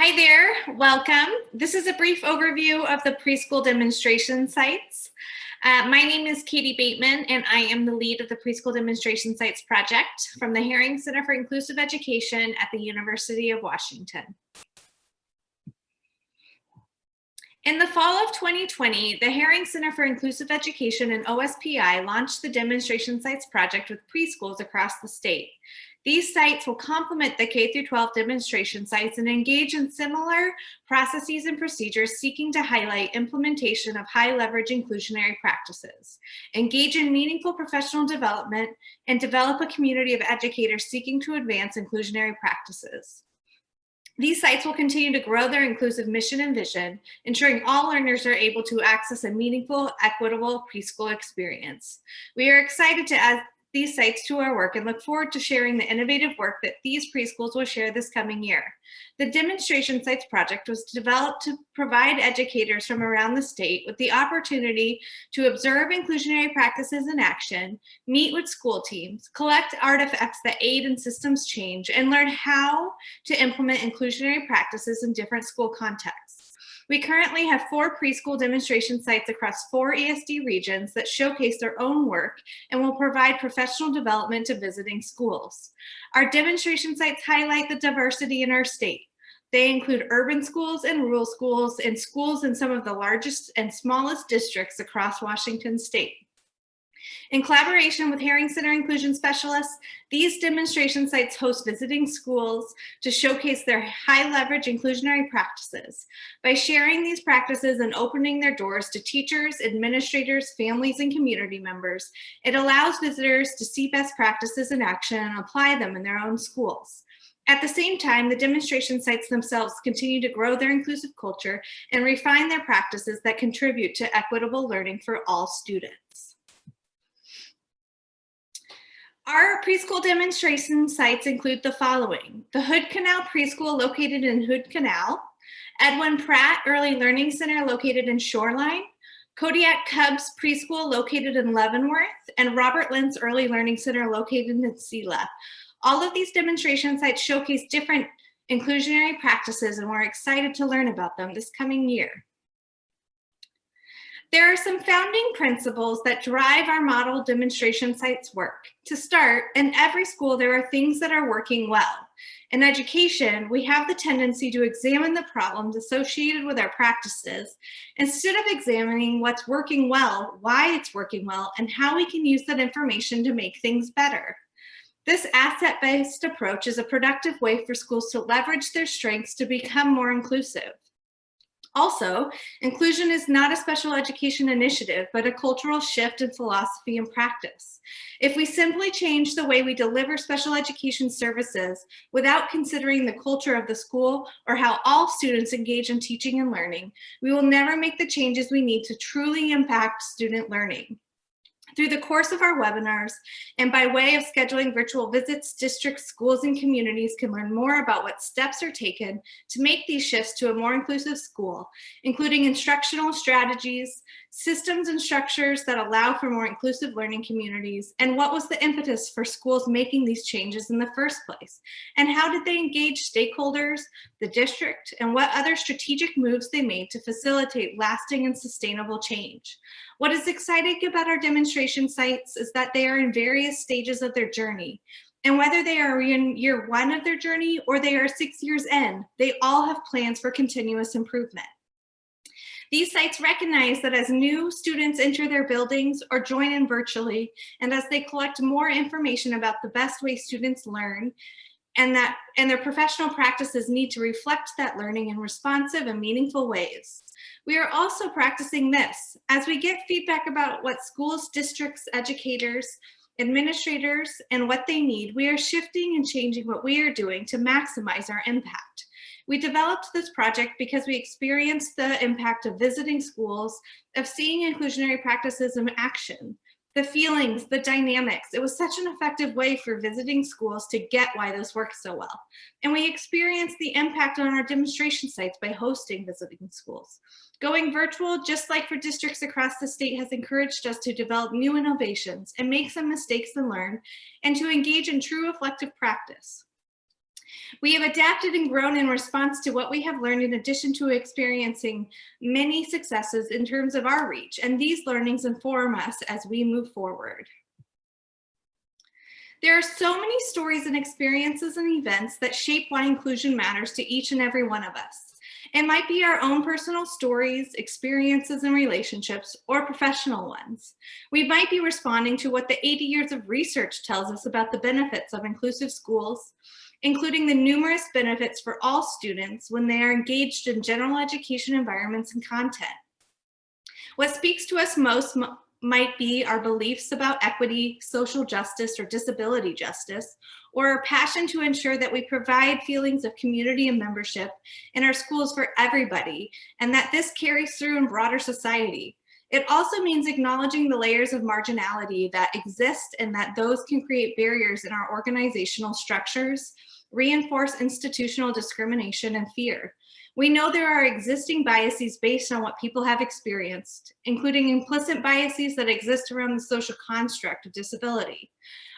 Hi there, welcome. This is a brief overview of the preschool demonstration sites. My name is Katie Bateman, and I am the lead of the Preschool Demonstration Sites project from the Herring Center for Inclusive Education at the University of Washington. In the fall of 2020, the Herring Center for Inclusive Education and OSPI launched the Demonstration Sites project with preschools across the state. These sites will complement the K-12 demonstration sites and engage in similar processes and procedures seeking to highlight implementation of high-leverage inclusionary practices, engage in meaningful professional development, and develop a community of educators seeking to advance inclusionary practices. These sites will continue to grow their inclusive mission and vision, ensuring all learners are able to access a meaningful, equitable preschool experience. We are excited to add these sites to our work and look forward to sharing the innovative work that these preschools will share this coming year. The Demonstration Sites project was developed to provide educators from around the state with the opportunity to observe inclusionary practices in action, meet with school teams, collect artifacts that aid in systems change, and learn how to implement inclusionary practices in different school contexts. We currently have 4 preschool demonstration sites across 4 ESD regions that showcase their own work and will provide professional development to visiting schools. Our demonstration sites highlight the diversity in our state. They include urban schools and rural schools and schools in some of the largest and smallest districts across Washington state. In collaboration with Herring Center Inclusion Specialists, these demonstration sites host visiting schools to showcase their high-leverage inclusionary practices. By sharing these practices and opening their doors to teachers, administrators, families, and community members, it allows visitors to see best practices in action and apply them in their own schools. At the same time, the demonstration sites themselves continue to grow their inclusive culture and refine their practices that contribute to equitable learning for all students. Our preschool demonstration sites include the following: the Hood Canal Preschool located in Hood Canal, Edwin Pratt Early Learning Center located in Shoreline, Kodiak Cubs Preschool located in Leavenworth, and Robert Lentz Early Learning Center located in Selah. All of these demonstration sites showcase different inclusionary practices, and we're excited to learn about them this coming year. There are some founding principles that drive our model demonstration sites work. To start, in every school, there are things that are working well. In education, we have the tendency to examine the problems associated with our practices instead of examining what's working well, why it's working well, and how we can use that information to make things better. This asset-based approach is a productive way for schools to leverage their strengths to become more inclusive. Also, inclusion is not a special education initiative, but a cultural shift in philosophy and practice. If we simply change the way we deliver special education services without considering the culture of the school or how all students engage in teaching and learning, we will never make the changes we need to truly impact student learning. Through the course of our webinars and by way of scheduling virtual visits, districts, schools, and communities can learn more about what steps are taken to make these shifts to a more inclusive school, including instructional strategies, systems and structures that allow for more inclusive learning communities, and what was the impetus for schools making these changes in the first place, and how did they engage stakeholders, the district, and what other strategic moves they made to facilitate lasting and sustainable change. What is exciting about our demonstration sites is that they are in various stages of their journey. And whether they are in year 1 of their journey or they are 6 years in, they all have plans for continuous improvement. These sites recognize that as new students enter their buildings or join in virtually, and as they collect more information about the best way students learn, and their professional practices need to reflect that learning in responsive and meaningful ways. We are also practicing this. As we get feedback about what schools, districts, educators, administrators, and what they need, we are shifting and changing what we are doing to maximize our impact. We developed this project because we experienced the impact of visiting schools, of seeing inclusionary practices in action, the feelings, the dynamics. It was such an effective way for visiting schools to get why this works so well. And we experienced the impact on our demonstration sites by hosting visiting schools. Going virtual, just like for districts across the state, has encouraged us to develop new innovations and make some mistakes and learn, and to engage in true reflective practice. We have adapted and grown in response to what we have learned in addition to experiencing many successes in terms of our reach, and these learnings inform us as we move forward. There are so many stories and experiences and events that shape why inclusion matters to each and every one of us. It might be our own personal stories, experiences, and relationships, or professional ones. We might be responding to what the 80 years of research tells us about the benefits of inclusive schools, including the numerous benefits for all students when they are engaged in general education environments and content. What speaks to us most might be our beliefs about equity, social justice, or disability justice, or our passion to ensure that we provide feelings of community and membership in our schools for everybody, and that this carries through in broader society. It also means acknowledging the layers of marginality that exist and that those can create barriers in our organizational structures, reinforce institutional discrimination and fear. We know there are existing biases based on what people have experienced, including implicit biases that exist around the social construct of disability.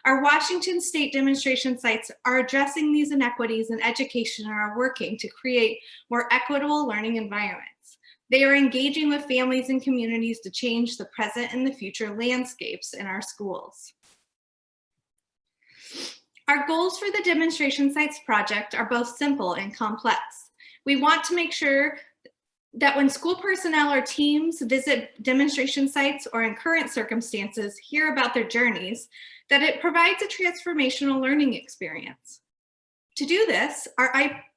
Our Washington state demonstration sites are addressing these inequities in education and are working to create more equitable learning environments. They are engaging with families and communities to change the present and the future landscapes in our schools. Our goals for the Demonstration Sites project are both simple and complex. We want to make sure that when school personnel or teams visit demonstration sites or in current circumstances hear about their journeys, that it provides a transformational learning experience. To do this,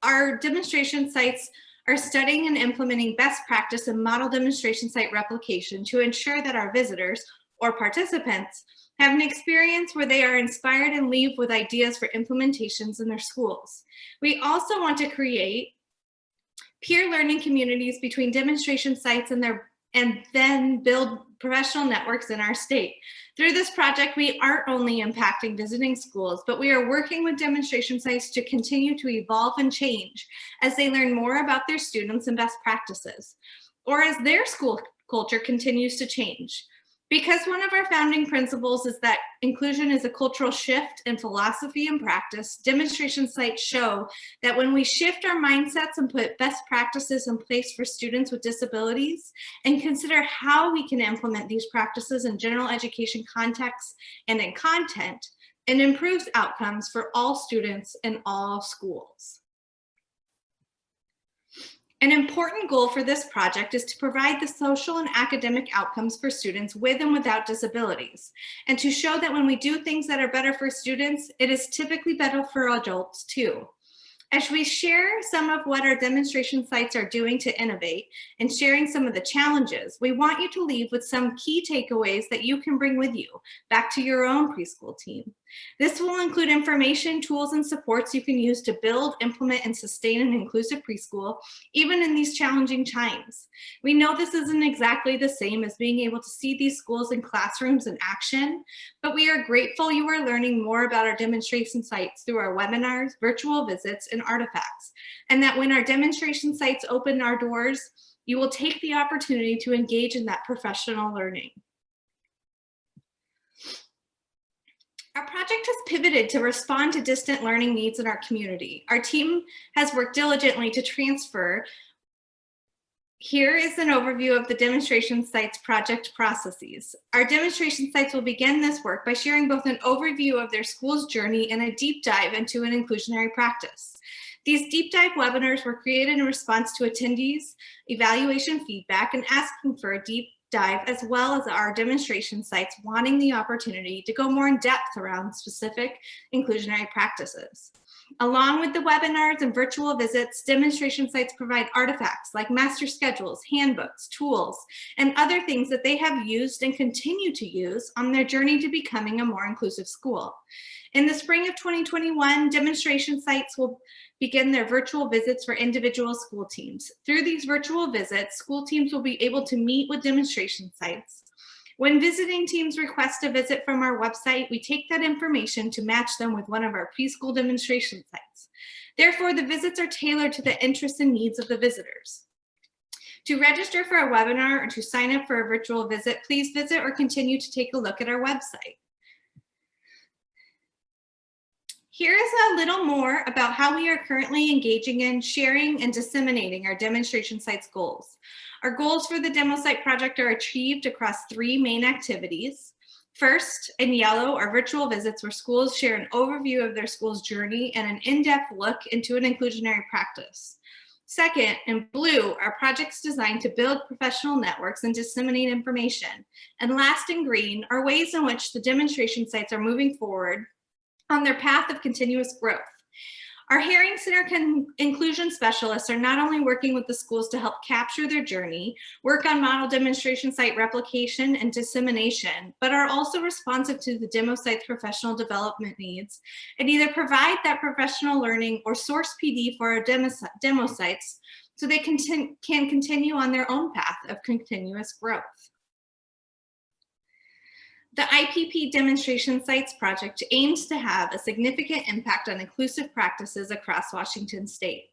our demonstration sites are studying and implementing best practice and model demonstration site replication to ensure that our visitors or participants have an experience where they are inspired and leave with ideas for implementations in their schools. We also want to create peer learning communities between demonstration sites and then build professional networks in our state. Through this project, we aren't only impacting visiting schools, but we are working with demonstration sites to continue to evolve and change as they learn more about their students and best practices, or as their school culture continues to change. Because one of our founding principles is that inclusion is a cultural shift in philosophy and practice, demonstration sites show that when we shift our mindsets and put best practices in place for students with disabilities and consider how we can implement these practices in general education contexts and in content, it improves outcomes for all students in all schools. An important goal for this project is to provide the social and academic outcomes for students with and without disabilities, and to show that when we do things that are better for students, it is typically better for adults too. As we share some of what our demonstration sites are doing to innovate and sharing some of the challenges, we want you to leave with some key takeaways that you can bring with you back to your own preschool team. This will include information, tools, and supports you can use to build, implement, and sustain an inclusive preschool, even in these challenging times. We know this isn't exactly the same as being able to see these schools and classrooms in action, but we are grateful you are learning more about our demonstration sites through our webinars, virtual visits, and artifacts, and that when our demonstration sites open our doors, you will take the opportunity to engage in that professional learning. Our project has pivoted to respond to distant learning needs in our community. Our team has worked diligently to transfer. Here is an overview of the demonstration sites project processes. Our demonstration sites will begin this work by sharing both an overview of their school's journey and a deep dive into an inclusionary practice. These deep dive webinars were created in response to attendees' evaluation feedback and asking for a deep dive, as well as our demonstration sites wanting the opportunity to go more in depth around specific inclusionary practices. Along with the webinars and virtual visits, demonstration sites provide artifacts like master schedules, handbooks, tools, and other things that they have used and continue to use on their journey to becoming a more inclusive school. In the spring of 2021, demonstration sites will begin their virtual visits for individual school teams. Through these virtual visits, school teams will be able to meet with demonstration sites. When visiting teams request a visit from our website, we take that information to match them with one of our preschool demonstration sites. Therefore, the visits are tailored to the interests and needs of the visitors. To register for a webinar or to sign up for a virtual visit, please visit or continue to take a look at our website. Here is a little more about how we are currently engaging in, sharing, and disseminating our demonstration sites goals. Our goals for the demo site project are achieved across 3 main activities. First, in yellow, are virtual visits where schools share an overview of their school's journey and an in-depth look into an inclusionary practice. Second, in blue, are projects designed to build professional networks and disseminate information. And last, in green, are ways in which the demonstration sites are moving forward on their path of continuous growth. Our Herring Center inclusion specialists are not only working with the schools to help capture their journey, work on model demonstration site replication and dissemination, but are also responsive to the demo site's professional development needs and either provide that professional learning or source PD for our demo sites so they can continue on their own path of continuous growth. The IPP Demonstration Sites project aims to have a significant impact on inclusive practices across Washington state.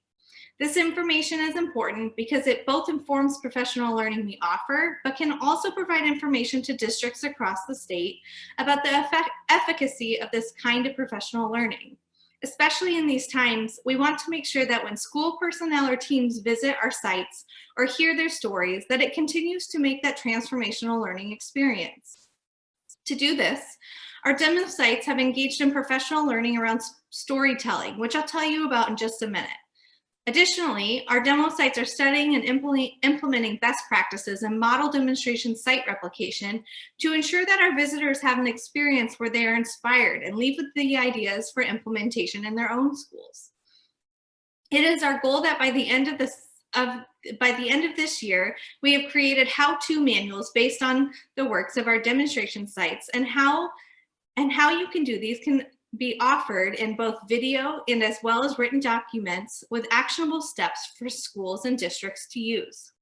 This information is important because it both informs professional learning we offer, but can also provide information to districts across the state about the efficacy of this kind of professional learning. Especially in these times, we want to make sure that when school personnel or teams visit our sites or hear their stories, that it continues to make that transformational learning experience. To do this, our demo sites have engaged in professional learning around storytelling, which I'll tell you about in just a minute. Additionally, our demo sites are studying and implementing best practices and model demonstration site replication to ensure that our visitors have an experience where they are inspired and leave with the ideas for implementation in their own schools. It is our goal that by the end of this year, we have created how-to manuals based on the works of our demonstration sites, and how you can do these can be offered in both video and as well as written documents with actionable steps for schools and districts to use.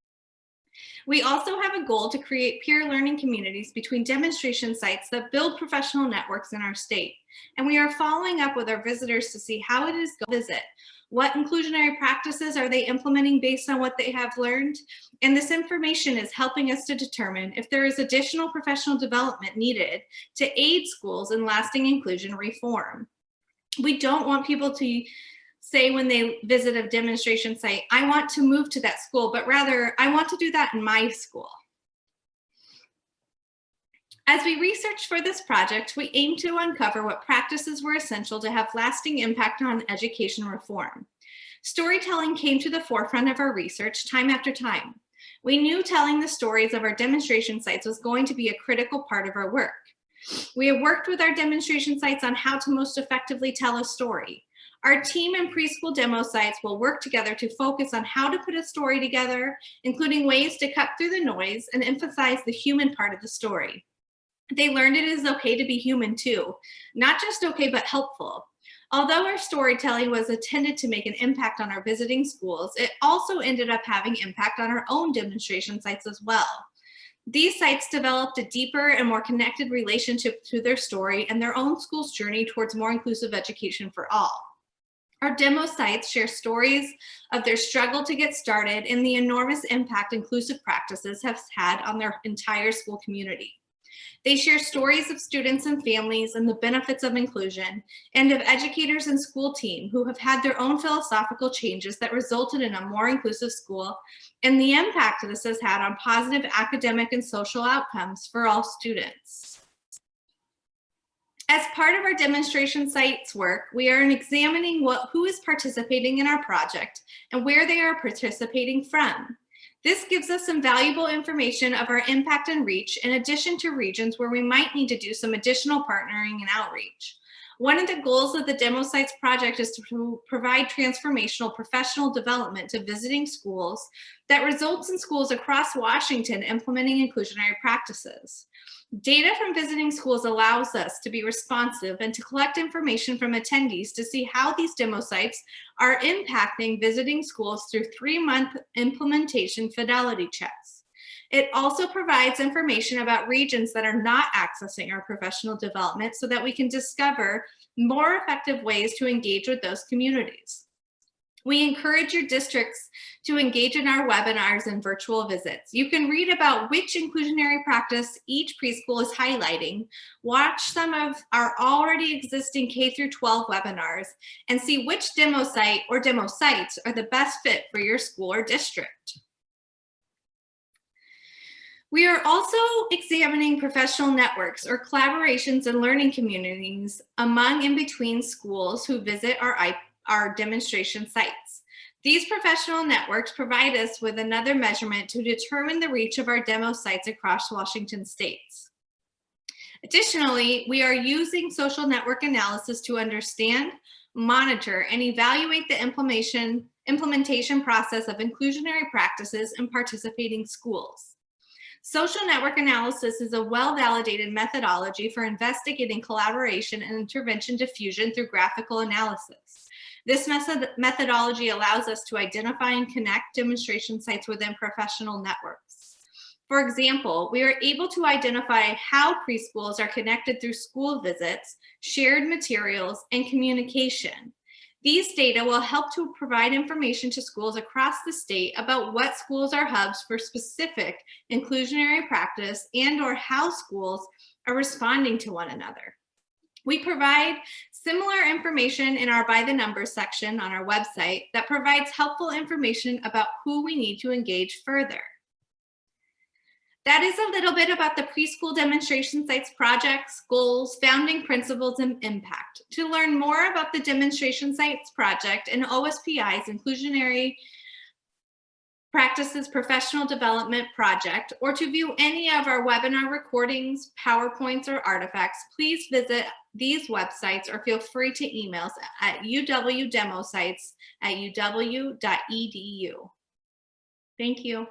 We also have a goal to create peer learning communities between demonstration sites that build professional networks in our state. And we are following up with our visitors to see how it is going to visit. What inclusionary practices are they implementing based on what they have learned? And this information is helping us to determine if there is additional professional development needed to aid schools in lasting inclusion reform. We don't want people to say when they visit a demonstration site, I want to move to that school, but rather I want to do that in my school. As we researched for this project, we aimed to uncover what practices were essential to have lasting impact on education reform. Storytelling came to the forefront of our research time after time. We knew telling the stories of our demonstration sites was going to be a critical part of our work. We have worked with our demonstration sites on how to most effectively tell a story. Our team and preschool demo sites will work together to focus on how to put a story together, including ways to cut through the noise and emphasize the human part of the story. They learned it is okay to be human too, not just okay, but helpful. Although our storytelling was intended to make an impact on our visiting schools, it also ended up having impact on our own demonstration sites as well. These sites developed a deeper and more connected relationship to their story and their own school's journey towards more inclusive education for all. Our demo sites share stories of their struggle to get started and the enormous impact inclusive practices have had on their entire school community. They share stories of students and families and the benefits of inclusion, and of educators and school team who have had their own philosophical changes that resulted in a more inclusive school, and the impact this has had on positive academic and social outcomes for all students. As part of our demonstration sites work, we are examining who is participating in our project and where they are participating from. This gives us some valuable information of our impact and reach, in addition to regions where we might need to do some additional partnering and outreach. One of the goals of the Demo Sites project is to provide transformational professional development to visiting schools that results in schools across Washington implementing inclusionary practices. Data from visiting schools allows us to be responsive and to collect information from attendees to see how these demo sites are impacting visiting schools through 3-month implementation fidelity checks. It also provides information about regions that are not accessing our professional development so that we can discover more effective ways to engage with those communities. We encourage your districts to engage in our webinars and virtual visits. You can read about which inclusionary practice each preschool is highlighting, watch some of our already existing K through 12 webinars, and see which demo site or demo sites are the best fit for your school or district. We are also examining professional networks or collaborations and learning communities among and between schools who visit our demonstration sites. These professional networks provide us with another measurement to determine the reach of our demo sites across Washington states. Additionally, we are using social network analysis to understand, monitor, and evaluate the implementation process of inclusionary practices in participating schools. Social network analysis is a well-validated methodology for investigating collaboration and intervention diffusion through graphical analysis. This methodology allows us to identify and connect demonstration sites within professional networks. For example, we are able to identify how preschools are connected through school visits, shared materials, and communication. These data will help to provide information to schools across the state about what schools are hubs for specific inclusionary practice and/or how schools are responding to one another. We provide similar information in our By the Numbers section on our website that provides helpful information about who we need to engage further. That is a little bit about the Preschool Demonstration Sites projects, goals, founding principles, and impact. To learn more about the Demonstration Sites project and OSPI's Inclusionary Practices Professional Development Project, or to view any of our webinar recordings, PowerPoints, or artifacts, please visit these websites or feel free to email us at uwdemosites@uw.edu. Thank you.